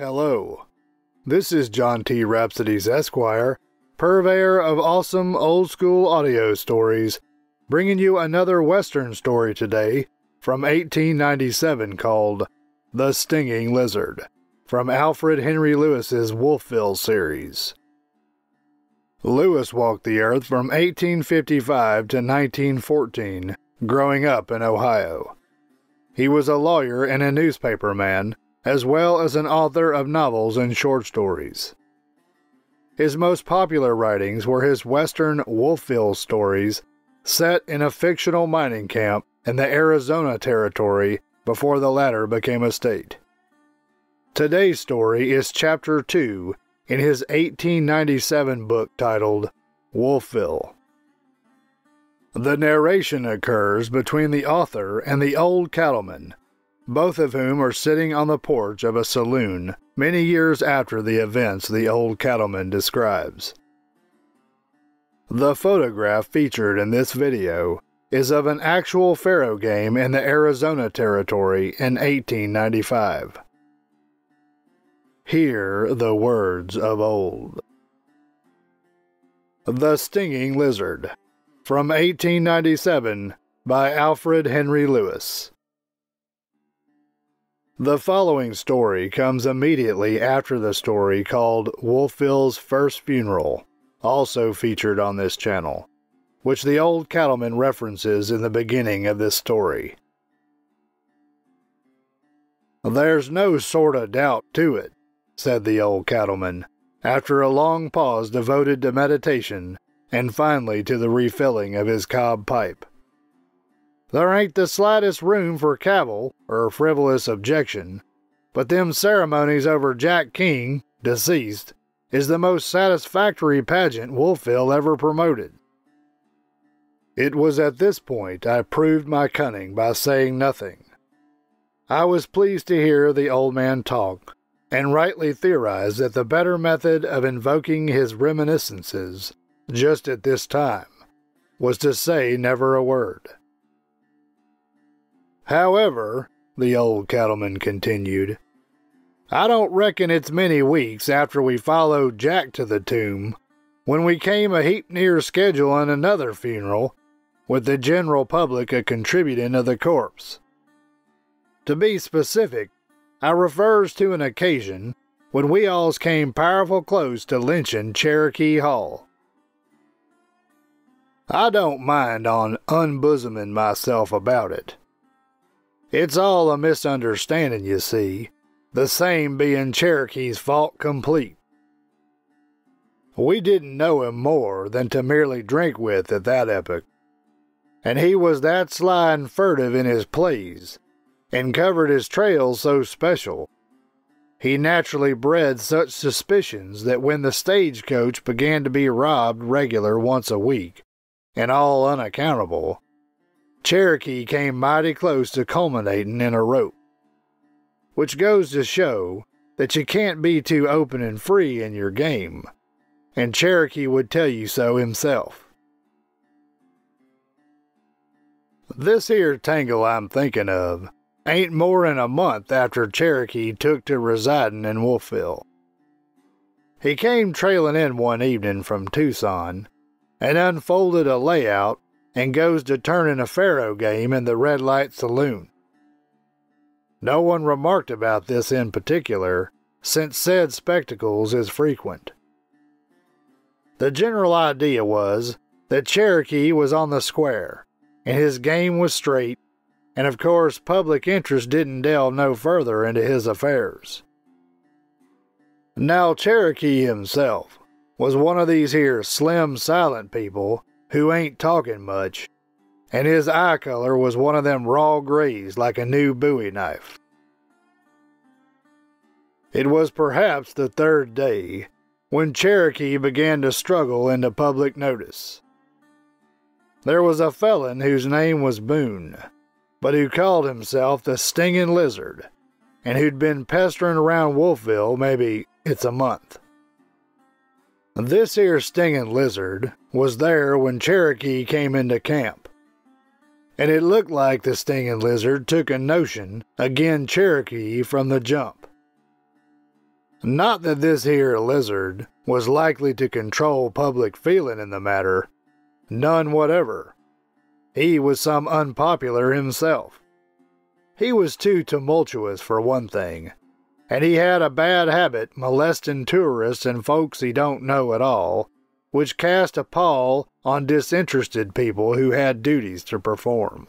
Hello, this is John T. Rhapsodes Esquire, purveyor of awesome old-school audio stories, bringing you another Western story today from 1897 called The Stinging Lizard, from Alfred Henry Lewis's Wolfville series. Lewis walked the earth from 1855 to 1914, growing up in Ohio. He was a lawyer and a newspaperman, as well as an author of novels and short stories. His most popular writings were his Western Wolfville stories set in a fictional mining camp in the Arizona Territory before the latter became a state. Today's story is Chapter 2 in his 1897 book titled Wolfville. The narration occurs between the author and the old cattleman, both of whom are sitting on the porch of a saloon many years after the events the old cattleman describes. The photograph featured in this video is of an actual Faro game in the Arizona Territory in 1895. Hear the words of old. The Stinging Lizard, from 1897, by Alfred Henry Lewis. The following story comes immediately after the story called Wolfville's First Funeral, also featured on this channel, which the old cattleman references in the beginning of this story. "There's no sort of doubt to it," said the old cattleman, after a long pause devoted to meditation and finally to the refilling of his cob pipe. "There ain't the slightest room for cavil or frivolous objection, but them ceremonies over Jack King, deceased, is the most satisfactory pageant Wolfville ever promoted." It was at this point I proved my cunning by saying nothing. I was pleased to hear the old man talk, and rightly theorized that the better method of invoking his reminiscences, just at this time, was to say never a word. "However," the old cattleman continued, "I don't reckon it's many weeks after we followed Jack to the tomb when we came a heap near scheduling another funeral, with the general public a contributing of the corpse. To be specific, I refers to an occasion when we alls came powerful close to lynching Cherokee Hall. I don't mind on unbosoming myself about it. It's all a misunderstanding, you see, the same being Cherokee's fault complete. We didn't know him more than to merely drink with at that epoch, and he was that sly and furtive in his plays, and covered his trails so special, he naturally bred such suspicions that when the stagecoach began to be robbed regular once a week, and all unaccountable, Cherokee came mighty close to culminating in a rope. Which goes to show that you can't be too open and free in your game, and Cherokee would tell you so himself. This here tangle I'm thinking of ain't more'n a month after Cherokee took to residing in Wolfville. He came trailing in one evening from Tucson and unfolded a layout and goes to turning a Faro game in the red light saloon. No one remarked about this in particular, since said spectacles is frequent. The general idea was that Cherokee was on the square, and his game was straight, and of course public interest didn't delve no further into his affairs. Now Cherokee himself was one of these here slim, silent people who ain't talking much, and his eye color was one of them raw grays like a new bowie knife. It was perhaps the third day when Cherokee began to struggle into public notice. There was a felon whose name was Boone, but who called himself the Stinging Lizard, and who'd been pestering around Wolfville maybe it's a month. This here Stinging Lizard was there when Cherokee came into camp, and it looked like the Stinging Lizard took a notion agin Cherokee from the jump. Not that this here lizard was likely to control public feeling in the matter. None whatever. He was some unpopular himself. He was too tumultuous for one thing, and he had a bad habit molesting tourists and folks he don't know at all, which cast a pall on disinterested people who had duties to perform.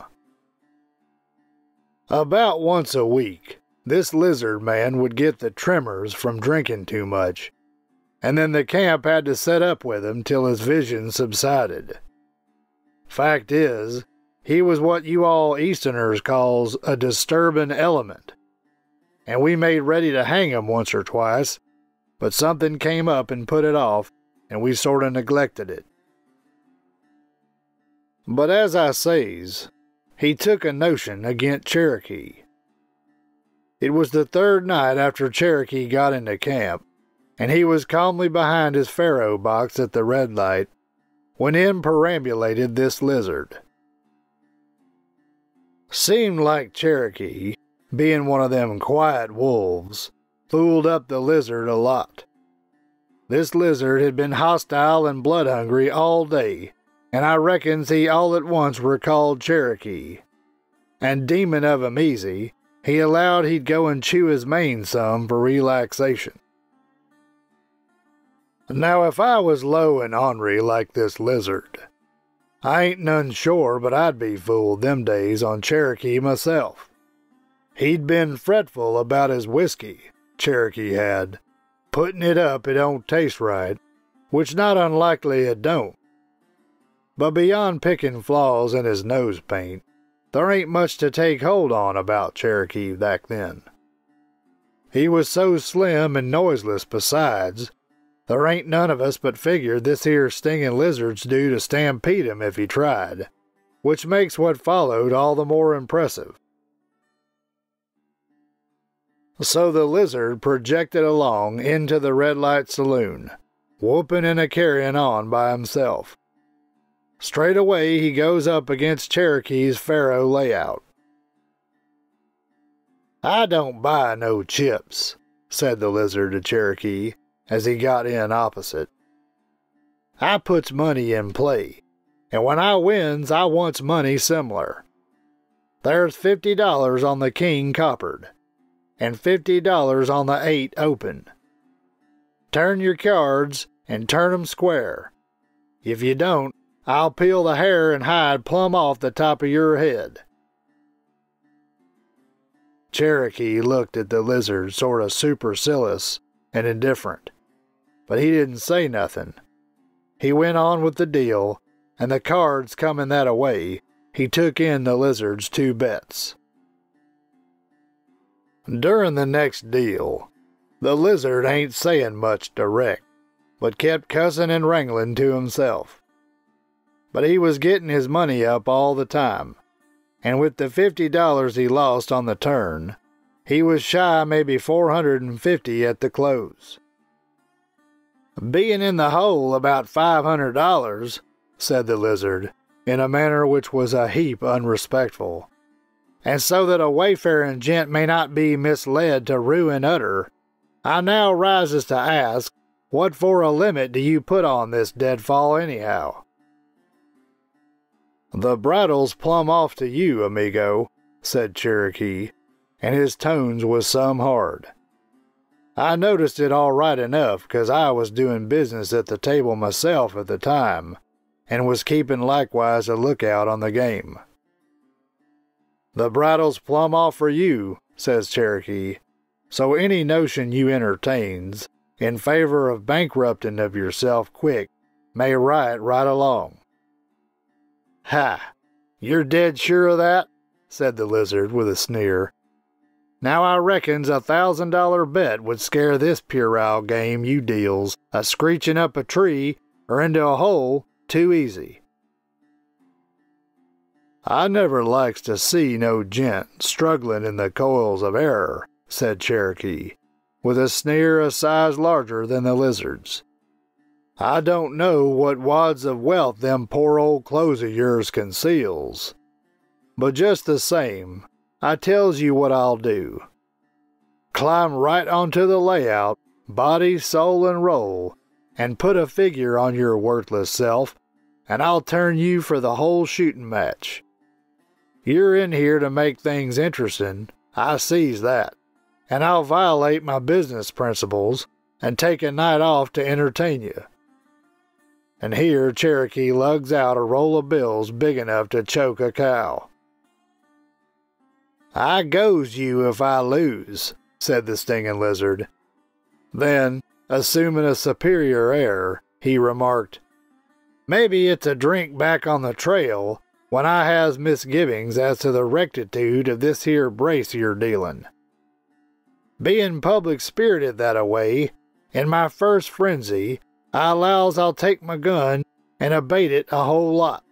About once a week, this lizard man would get the tremors from drinking too much, and then the camp had to set up with him till his vision subsided. Fact is, he was what you all Easterners calls a disturbing element, and we made ready to hang him once or twice, but something came up and put it off, and we sort of neglected it. But as I says, he took a notion against Cherokee. It was the third night after Cherokee got into camp, and he was calmly behind his Faro box at the red light, when in perambulated this lizard. Seemed like Cherokee, being one of them quiet wolves, fooled up the lizard a lot. This lizard had been hostile and blood-hungry all day, and I reckons he all at once recalled Cherokee. And deeming of him easy, he allowed he'd go and chew his mane some for relaxation. Now if I was low and ornery like this lizard, I ain't none sure but I'd be fooled them days on Cherokee myself. He'd been fretful about his whiskey, Cherokee had, putting it up it don't taste right, which not unlikely it don't. But beyond picking flaws in his nose paint, there ain't much to take hold on about Cherokee back then. He was so slim and noiseless besides, there ain't none of us but figured this here stinging lizard's due to stampede him if he tried, which makes what followed all the more impressive. So the lizard projected along into the red light saloon, whooping and a-carrying on by himself. Straight away he goes up against Cherokee's Faro layout. "I don't buy no chips," said the lizard to Cherokee as he got in opposite. "I puts money in play, and when I wins I wants money similar. There's $50 on the king coppered, and $50 on the 8 open. Turn your cards and turn 'em square. If you don't, I'll peel the hair and hide plumb off the top of your head." Cherokee looked at the lizard sort of supercilious and indifferent, but he didn't say nothing. He went on with the deal, and the cards coming that way, he took in the lizard's 2 bets. During the next deal, the lizard ain't saying much direct, but kept cussing and wrangling to himself. But he was getting his money up all the time, and with the $50 he lost on the turn, he was shy maybe $450 at the close. "Being in the hole about $500, said the lizard, in a manner which was a heap unrespectful, "and so that a wayfaring gent may not be misled to ruin utter, I now rises to ask, what for a limit do you put on this deadfall anyhow?" "The bridle's plumb off to you, amigo," said Cherokee, and his tones was some hard. "I noticed it all right enough, 'cause I was doing business at the table myself at the time, and was keeping likewise a lookout on the game." "The bridle's plumb off for you," says Cherokee, "so any notion you entertains in favor of bankrupting of yourself quick may right along." "Ha! You're dead sure of that?" said the lizard with a sneer. "Now I reckons a $1,000 bet would scare this puerile game you deals a screeching up a tree or into a hole too easy." "I never likes to see no gent struggling in the coils of error," said Cherokee, with a sneer a size larger than the lizard's. "I don't know what wads of wealth them poor old clothes of yours conceals, but just the same, I tells you what I'll do. Climb right onto the layout, body, soul, and roll, and put a figure on your worthless self, and I'll turn you for the whole shooting match. You're in here to make things interesting, I sees that, and I'll violate my business principles and take a night off to entertain you." And here Cherokee lugs out a roll of bills big enough to choke a cow. "I goes you if I lose," said the stinging lizard. Then, assuming a superior air, he remarked, "Maybe it's a drink back on the trail when I has misgivings as to the rectitude of this here brace you're dealing. Being public-spirited that-a-way, in my first frenzy, I allows I'll take my gun and abate it a whole lot.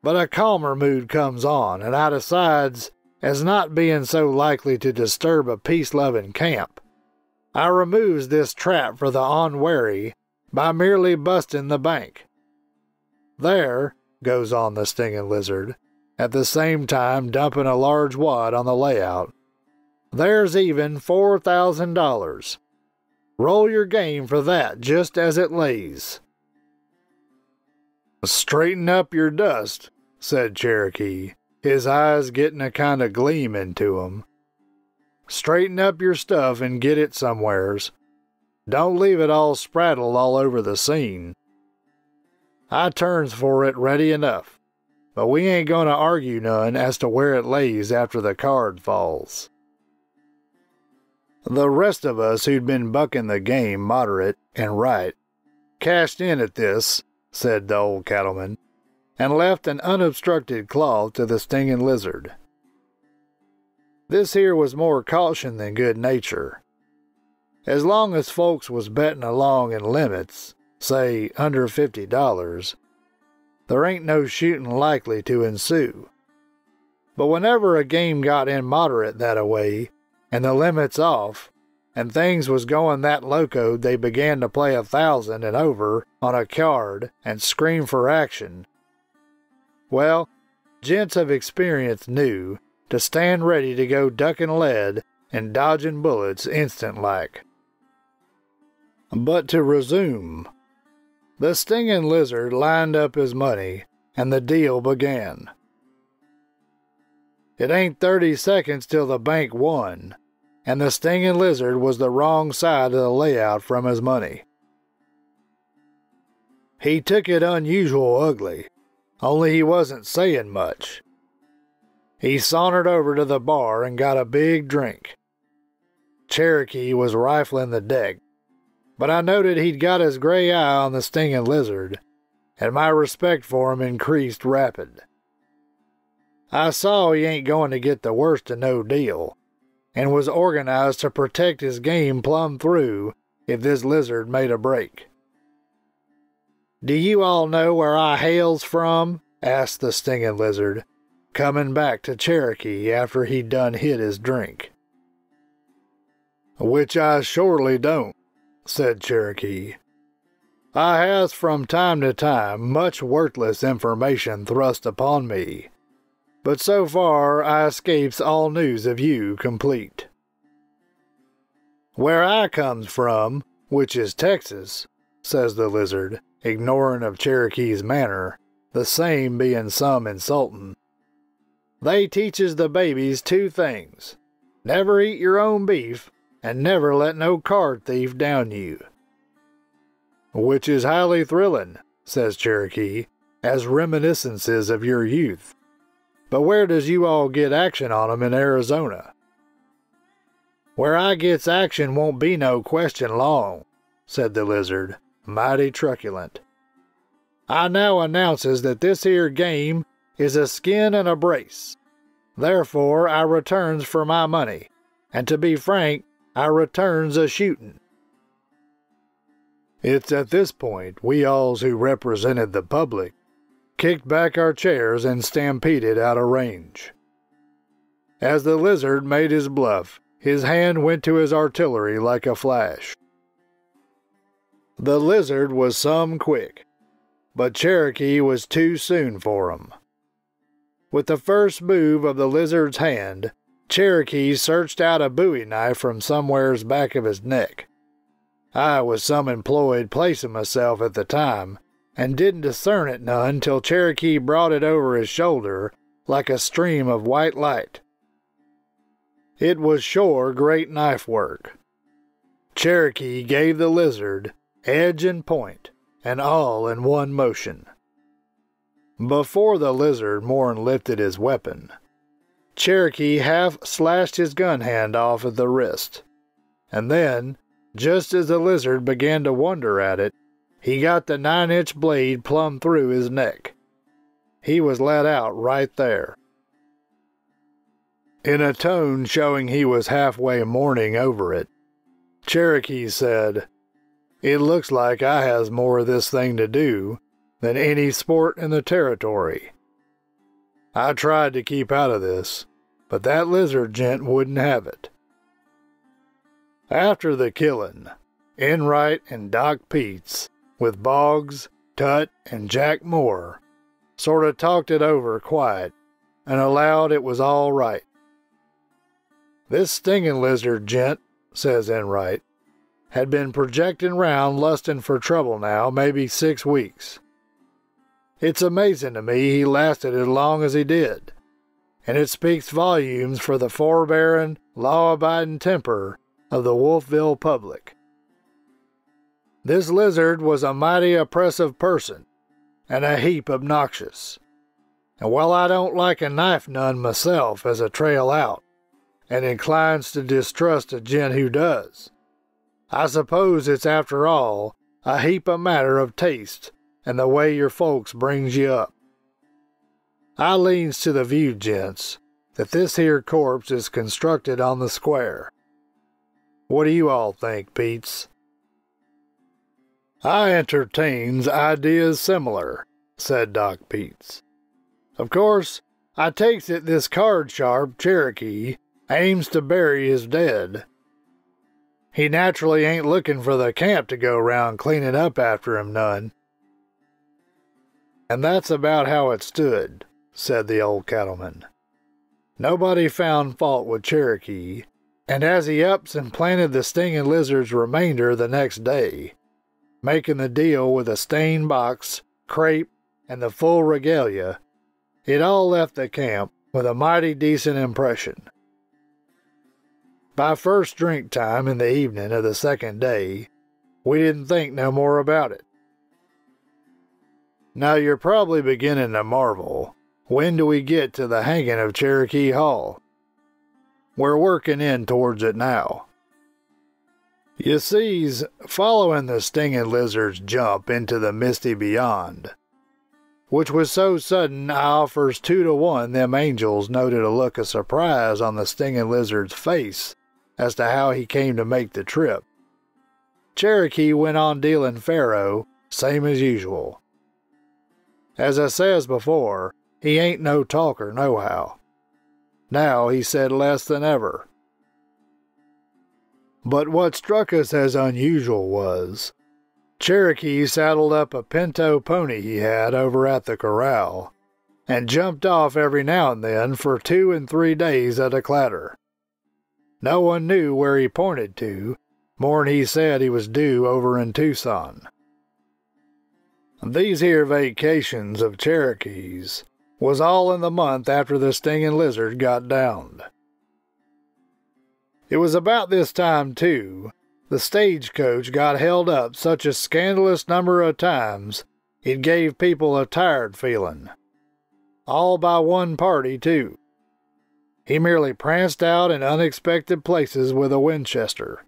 But a calmer mood comes on, and I decides, as not being so likely to disturb a peace-loving camp, I removes this trap for the unwary by merely busting the bank. There," goes on the stinging lizard, at the same time dumping a large wad on the layout, "there's even $4,000. Roll your game for that just as it lays." "Straighten up your dust," said Cherokee, his eyes getting a kind of gleam into 'em. "Straighten up your stuff and get it somewheres. Don't leave it all spraddled all over the scene. I turns for it ready enough, but we ain't gonna argue none as to where it lays after the card falls." The rest of us who'd been bucking the game moderate and right cashed in at this, said the old cattleman, and left an unobstructed claw to the stinging lizard. This here was more caution than good nature. As long as folks was betting along in limits, say under $50, there ain't no shooting likely to ensue. But whenever a game got immoderate that-a-way, and the limits off, and things was going that loco they began to play 1,000 and over on a card and scream for action, well, gents of experience knew to stand ready to go ducking lead and dodging bullets instant-like. But to resume, the stinging lizard lined up his money, and the deal began. It ain't 30 seconds till the bank won, and the stinging lizard was the wrong side of the layout from his money. He took it unusual ugly, only he wasn't saying much. He sauntered over to the bar and got a big drink. Cherokee was rifling the deck, but I noted he'd got his gray eye on the stinging lizard, and my respect for him increased rapid. I saw he ain't going to get the worst of no deal, and was organized to protect his game plumb through if this lizard made a break. "Do you all know where I hails from?" asked the stinging lizard, coming back to Cherokee after he'd done hit his drink. "Which I surely don't," said Cherokee. "I has from time to time much worthless information thrust upon me, but so far I escapes all news of you complete. Where I comes from, which is Texas," says the lizard, ignoring of Cherokee's manner, the same being some insulting, "they teaches the babies 2 things. Never eat your own beef, and never let no card thief down you." "Which is highly thrilling," says Cherokee, "as reminiscences of your youth. But where does you all get action on 'em in Arizona?" "Where I gets action won't be no question long," said the lizard, mighty truculent. "I now announces that this here game is a skin and a brace. Therefore I returns for my money, and to be frank, I returns a shootin'." It's at this point we alls who represented the public kicked back our chairs and stampeded out of range. As the lizard made his bluff, his hand went to his artillery like a flash. The lizard was some quick, but Cherokee was too soon for him. With the first move of the lizard's hand, Cherokee searched out a bowie knife from somewheres back of his neck, I was some employed placing myself at the time, and didn't discern it none till Cherokee brought it over his shoulder like a stream of white light. It was sure great knife work. Cherokee gave the lizard edge and point, and all in one motion. Before the lizard more'n lifted his weapon, Cherokee half slashed his gun hand off at the wrist, and then, just as the lizard began to wonder at it, he got the 9-inch blade plumb through his neck. He was let out right there. In a tone showing he was halfway mourning over it, Cherokee said, "It looks like I has more of this thing to do than any sport in the territory. I tried to keep out of this, but that lizard gent wouldn't have it." After the killing, Enright and Doc Peets, with Boggs, Tut, and Jack Moore, sort of talked it over quiet and allowed it was all right. "This stinging lizard gent," says Enright, "had been projecting round lusting for trouble now maybe 6 weeks. It's amazing to me he lasted as long as he did, and it speaks volumes for the forbearing, law-abiding temper of the Wolfville public. This lizard was a mighty oppressive person, and a heap obnoxious. And while I don't like a knife none myself as a trail out, and inclines to distrust a gent who does, I suppose it's after all a heap a matter of taste and the way your folks brings you up. I leans to the view, gents, that this here corpse is constructed on the square. What do you all think, Peets?" "I entertains ideas similar," said Doc Peets. "Of course, I takes it this card-sharp Cherokee aims to bury his dead. He naturally ain't looking for the camp to go round cleaning up after him none." "And that's about how it stood," said the old cattleman. "Nobody found fault with Cherokee, and as he ups and planted the stinging lizard's remainder the next day, making the deal with a stain box, crepe, and the full regalia, it all left the camp with a mighty decent impression. By first drink time in the evening of the second day, we didn't think no more about it. Now you're probably beginning to marvel, when do we get to the hanging of Cherokee Hall? We're working in towards it now. You sees, following the stinging lizard's jump into the misty beyond, which was so sudden I offers 2 to 1 them angels noted a look of surprise on the stinging lizard's face as to how he came to make the trip, Cherokee went on dealing Faro same as usual. As I says before, he ain't no talker nohow. Now he said less than ever. But what struck us as unusual was, Cherokee saddled up a pinto pony he had over at the corral, and jumped off every now and then for 2 and 3 days at a clatter. No one knew where he pointed to, more'n he said he was due over in Tucson. These here vacations of Cherokee's was all in the month after the stinging lizard got downed. It was about this time, too, the stagecoach got held up such a scandalous number of times it gave people a tired feeling. All by one party, too. He merely pranced out in unexpected places with a Winchester,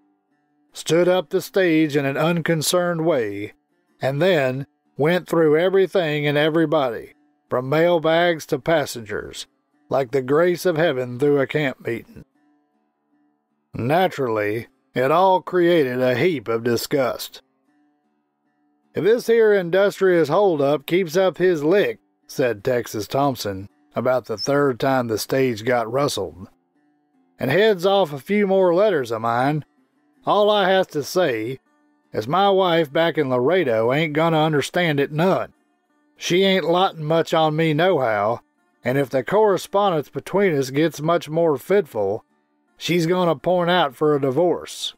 stood up the stage in an unconcerned way, and then went through everything and everybody, from mailbags to passengers, like the grace of heaven through a camp meeting. Naturally, it all created a heap of disgust. "If this here industrious hold-up keeps up his lick," said Texas Thompson, about the 3rd time the stage got rustled, "and heads off a few more letters of mine, all I has to say is my wife back in Laredo ain't gonna understand it none. She ain't lottin' much on me nohow, and if the correspondence between us gets much more fitful, she's gonna point out for a divorce."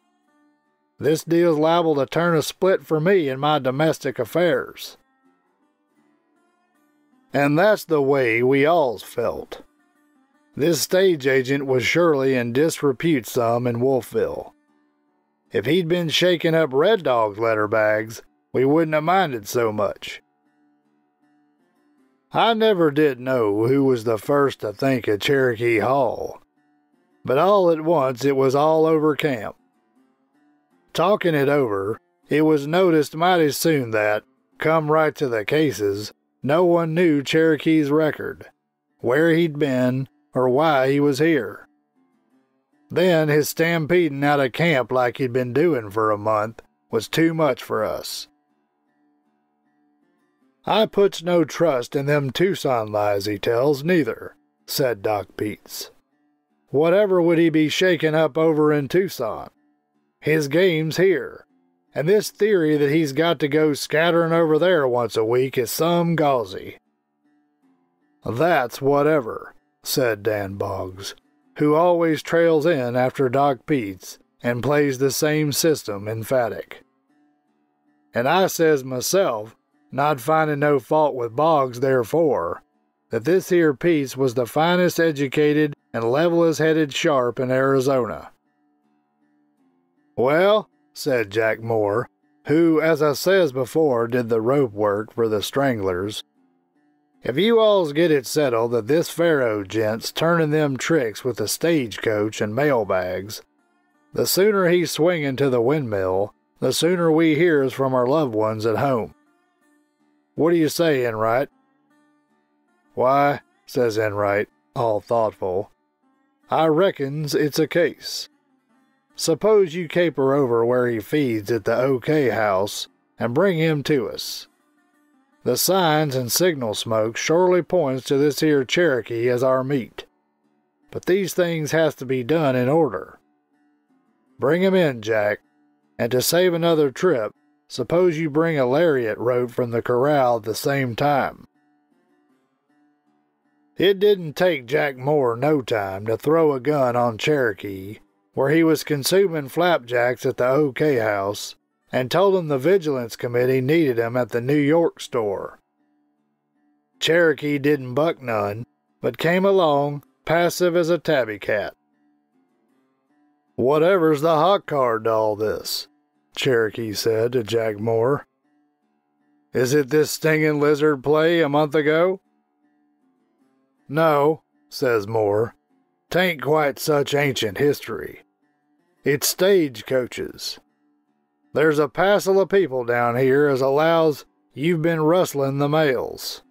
This deal's liable to turn a split for me in my domestic affairs." And that's the way we alls felt. This stage agent was surely in disrepute some in Wolfville. If he'd been shaking up Red Dog's letter bags, we wouldn't have minded so much. I never did know who was the first to think of Cherokee Hall, but all at once it was all over camp. Talking it over, it was noticed mighty soon that, come right to the cases, no one knew Cherokee's record, where he'd been, or why he was here. Then his stampeding out of camp like he'd been doing for a month was too much for us. "I puts no trust in them Tucson lies he tells, neither," said Doc Peets. "Whatever would he be shaking up over in Tucson? His game's here, and this theory that he's got to go scattering over there once a week is some gauzy." "That's whatever," said Dan Boggs, who always trails in after Doc Peets and plays the same system emphatic. And I says myself, not finding no fault with Boggs therefore, that this here Peets was the finest educated and levelest-headed sharp in Arizona. "Well," said Jack Moore, who, as I says before, did the rope work for the Stranglers, "if you alls get it settled that this Faro gent's turning them tricks with the stagecoach and mailbags, the sooner he's swinging to the windmill, the sooner we hears from our loved ones at home. What do you say, Enright?" "Why," says Enright, all thoughtful, "I reckons it's a case. Suppose you caper over where he feeds at the OK House and bring him to us. The signs and signal smoke surely points to this here Cherokee as our meat. But these things has to be done in order. Bring him in, Jack, and to save another trip, suppose you bring a lariat rope from the corral at the same time." It didn't take Jack Moore no time to throw a gun on Cherokee, where he was consuming flapjacks at the OK House, and told him the Vigilance Committee needed him at the New York store. Cherokee didn't buck none, but came along, passive as a tabby cat. "Whatever's the hot card to all this?" Cherokee said to Jack Moore. "Is it this stinging lizard play a month ago?" "No," says Moore, "'tain't quite such ancient history. It's stagecoaches. There's a passel of people down here as allows you've been rustling the mails.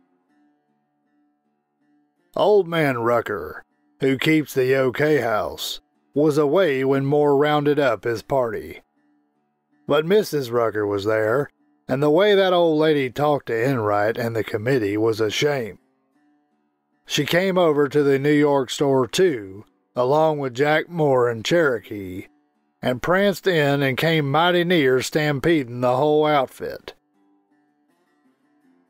Old man Rucker, who keeps the OK House, was away when Moore rounded up his party. But Mrs. Rucker was there, and the way that old lady talked to Enright and the committee was a shame. She came over to the New York store too, along with Jack Moore and Cherokee, and pranced in and came mighty near stampeding the whole outfit.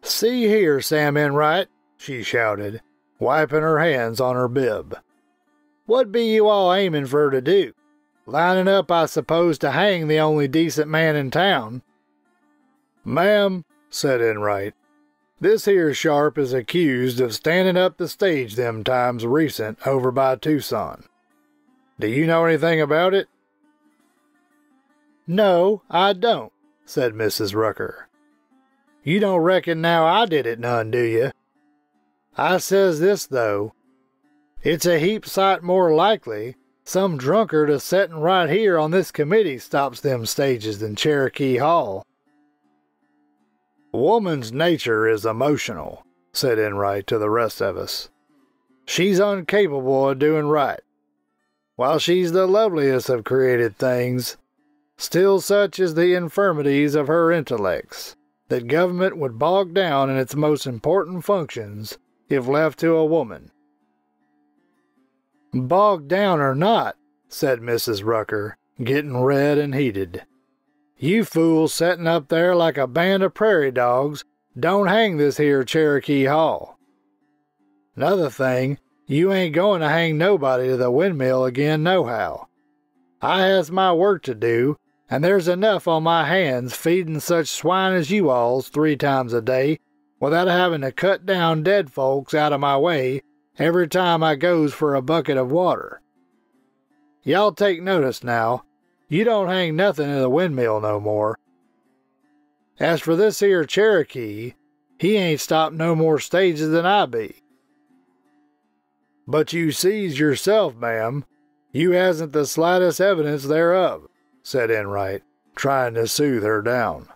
"See here, Sam Enright," she shouted, wiping her hands on her bib. "What be you all aiming for to do? Lining up, I suppose, to hang the only decent man in town." "Ma'am," said Enright, "this here sharp is accused of standing up the stage them times recent over by Tucson. Do you know anything about it?" "No, I don't," said Mrs. Rucker. "You don't reckon now I did it none, do you? I says this, though. It's a heap sight more likely some drunkard a settin' right here on this committee stops them stages than Cherokee Hall." "Woman's nature is emotional," said Enright to the rest of us. "She's incapable of doing right. While she's the loveliest of created things, still such is the infirmities of her intellects that government would bog down in its most important functions if left to a woman." "Bogged down or not," said Mrs. Rucker, getting red and heated, "you fools setting up there like a band of prairie dogs don't hang this here Cherokee Hall. Another thing, you ain't going to hang nobody to the windmill again nohow. I has my work to do, and there's enough on my hands feeding such swine as you alls 3 times a day without having to cut down dead folks out of my way every time I goes for a bucket of water. Y'all take notice now, you don't hang nothing in the windmill no more. As for this here Cherokee, he ain't stopped no more stages than I be. But you sees yourself, ma'am, you hasn't the slightest evidence thereof, said Enright, trying to soothe her down.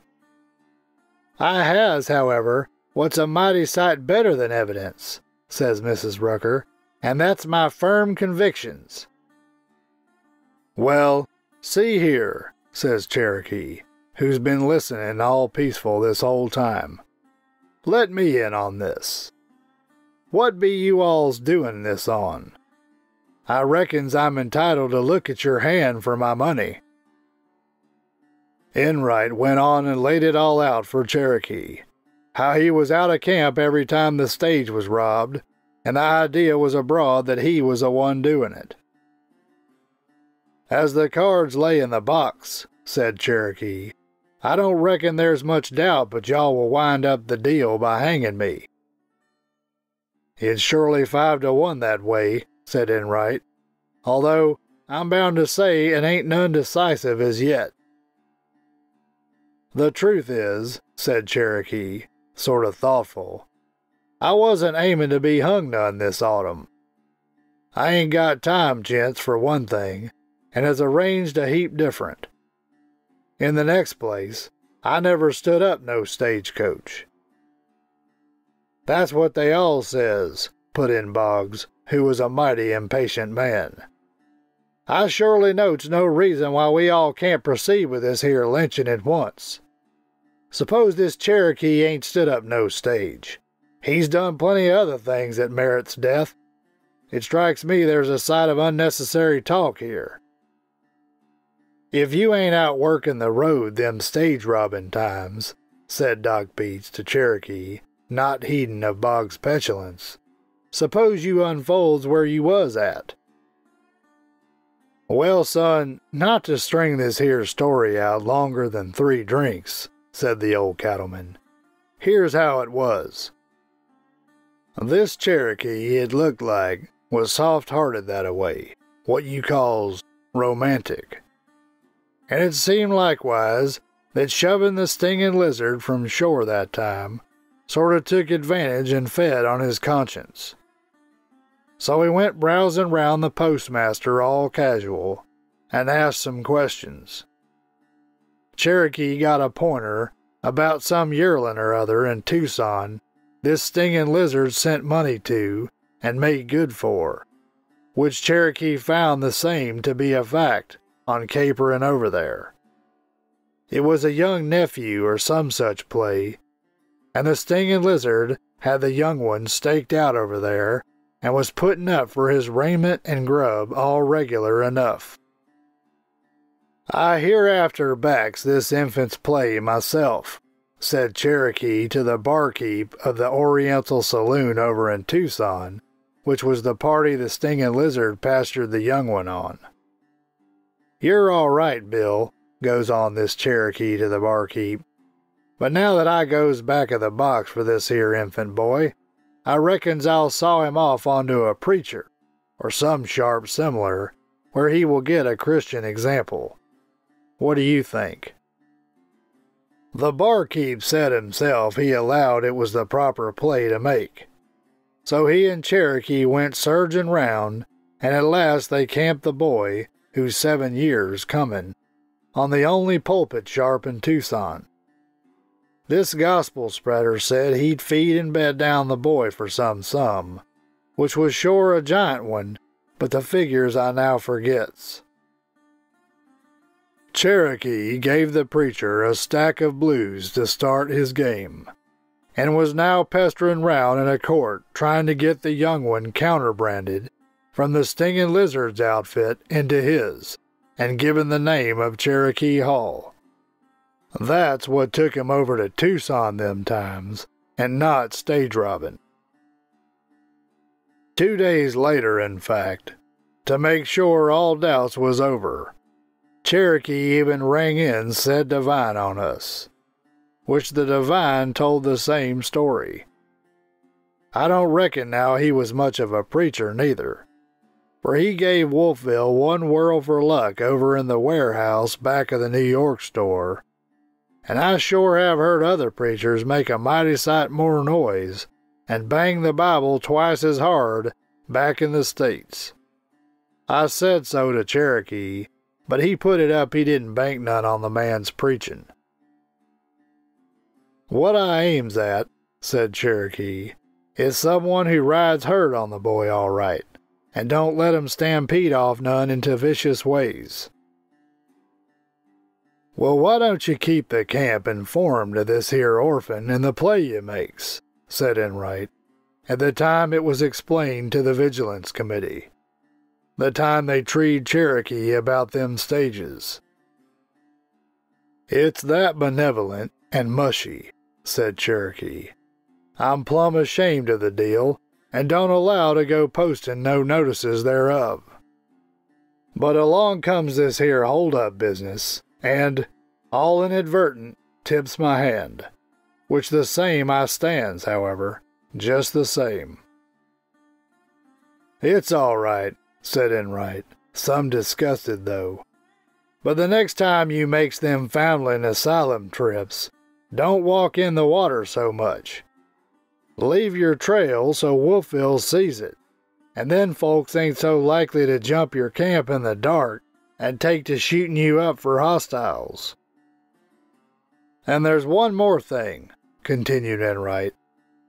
I has, however, what's a mighty sight better than evidence, says Mrs. Rucker, and that's my firm convictions. Well, see here, says Cherokee, who's been listening all peaceful this whole time. Let me in on this. What be you alls doing this on? I reckons I'm entitled to look at your hand for my money. Enright went on and laid it all out for Cherokee, how he was out of camp every time the stage was robbed, and the idea was abroad that he was the one doing it. As the cards lay in the box, said Cherokee, I don't reckon there's much doubt but y'all will wind up the deal by hanging me. It's surely 5 to 1 that way, said Enright, although I'm bound to say it ain't none decisive as yet. The truth is, said Cherokee, sort of thoughtful, I wasn't aiming to be hung none this autumn. I ain't got time, gents, for one thing, and has arranged a heap different. In the next place, I never stood up no stagecoach. That's what they all says, put in Boggs, who was a mighty impatient man. I surely notes no reason why we all can't proceed with this here lynching at once. Suppose this Cherokee ain't stood up no stage. He's done plenty of other things that merits death. It strikes me there's a sight of unnecessary talk here. If you ain't out working the road them stage robbing times, said Doc Beats to Cherokee, not heeding of Boggs' petulance, suppose you unfolds where you was at. Well, son, not to string this here story out longer than 3 drinks, said the old cattleman. Here's how it was. This Cherokee, it looked like, was soft-hearted that-a-way, what you calls romantic. And it seemed likewise that shoving the stinging lizard from shore that time sort of took advantage and fed on his conscience. So he went browsing round the postmaster all casual, and asked some questions. Cherokee got a pointer about some yearling or other in Tucson this stinging lizard sent money to and made good for, which Cherokee found the same to be a fact on capering over there. It was a young nephew or some such play, and the stinging lizard had the young one staked out over there and was putting up for his raiment and grub all regular enough. I hereafter backs this infant's play myself, said Cherokee to the barkeep of the Oriental Saloon over in Tucson, which was the party the stinging lizard pastured the young one on. You're all right, Bill, goes on this Cherokee to the barkeep, but now that I goes back of the box for this here infant boy, I reckons I'll saw him off onto a preacher, or some sharp similar, where he will get a Christian example. What do you think? The barkeep said himself he allowed it was the proper play to make. So he and Cherokee went surging round, and at last they camped the boy, who's 7 years coming, on the only pulpit sharp in Tucson. This gospel spreader said he'd feed and bed down the boy for some sum, which was sure a giant one, but the figures I now forgets. Cherokee gave the preacher a stack of blues to start his game, and was now pestering round in a court trying to get the young one counterbranded from the stinging lizard's outfit into his, and given the name of Cherokee Hall. That's what took him over to Tucson them times, and not stage robbing. 2 days later, in fact, to make sure all doubts was over, Cherokee even rang in said divine on us, which the divine told the same story. I don't reckon now he was much of a preacher neither, for he gave Wolfville one whirl for luck over in the warehouse back of the New York store, and I sure have heard other preachers make a mighty sight more noise and bang the Bible twice as hard back in the States. I said so to Cherokee, but he put it up he didn't bank none on the man's preaching. What I aims at, said Cherokee, is someone who rides herd on the boy all right, and don't let him stampede off none into vicious ways. Well, why don't you keep the camp informed of this here orphan and the play you makes, said Enright, at the time it was explained to the Vigilance Committee, the time they treed Cherokee about them stages. It's that benevolent and mushy, said Cherokee. I'm plumb ashamed of the deal, and don't allow to go posting no notices thereof. But along comes this here hold-up business, and, all inadvertent, tips my hand, which the same I stands, however, just the same. It's all right, said Enright, some disgusted though. But the next time you makes them foundling asylum trips, don't walk in the water so much. Leave your trail so Wolfville sees it, and then folks ain't so likely to jump your camp in the dark and take to shooting you up for hostiles. And there's one more thing, continued Enright,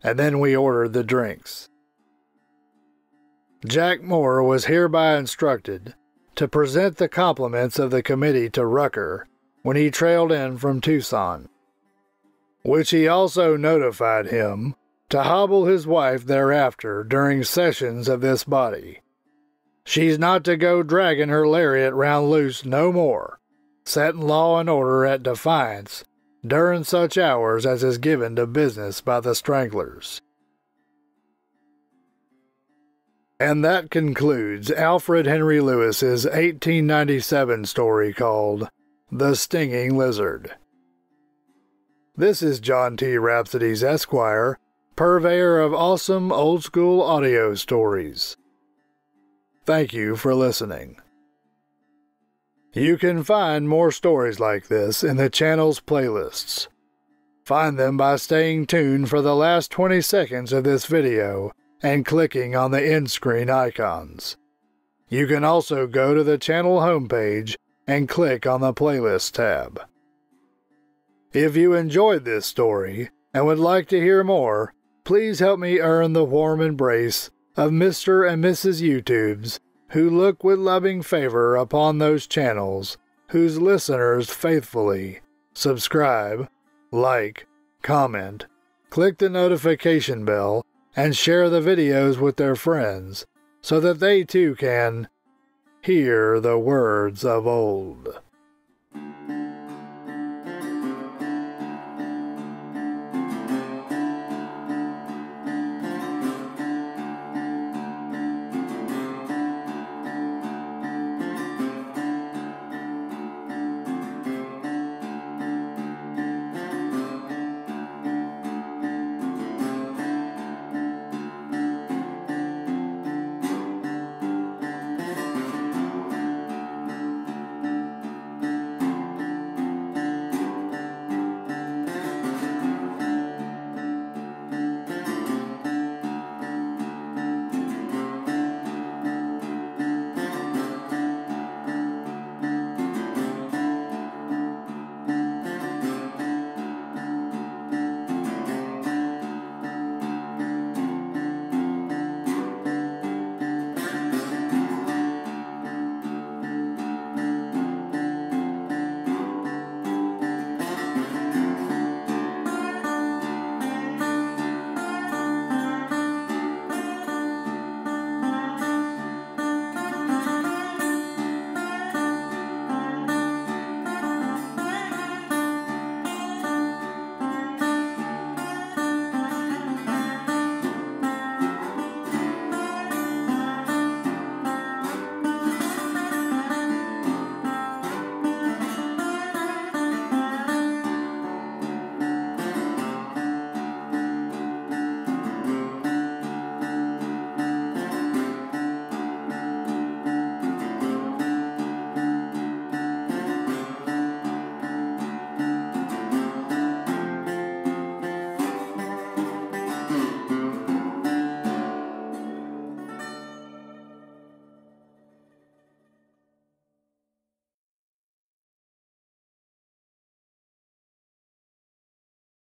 and then we ordered the drinks. Jack Moore was hereby instructed to present the compliments of the committee to Rucker when he trailed in from Tucson, which he also notified him to hobble his wife thereafter during sessions of this body. She's not to go dragging her lariat round loose no more, setting law and order at defiance during such hours as is given to business by the stranglers. And that concludes Alfred Henry Lewis's 1897 story called The Stinging Lizard. This is John T. Rhapsodies, Esquire, purveyor of awesome old-school audio stories. Thank you for listening. You can find more stories like this in the channel's playlists. Find them by staying tuned for the last 20 seconds of this video and clicking on the end screen icons. You can also go to the channel homepage and click on the playlist tab. If you enjoyed this story and would like to hear more, please help me earn the warm embrace of Mr. and Mrs. YouTubes who look with loving favor upon those channels whose listeners faithfully subscribe, like, comment, click the notification bell, and share the videos with their friends so that they too can hear the words of old.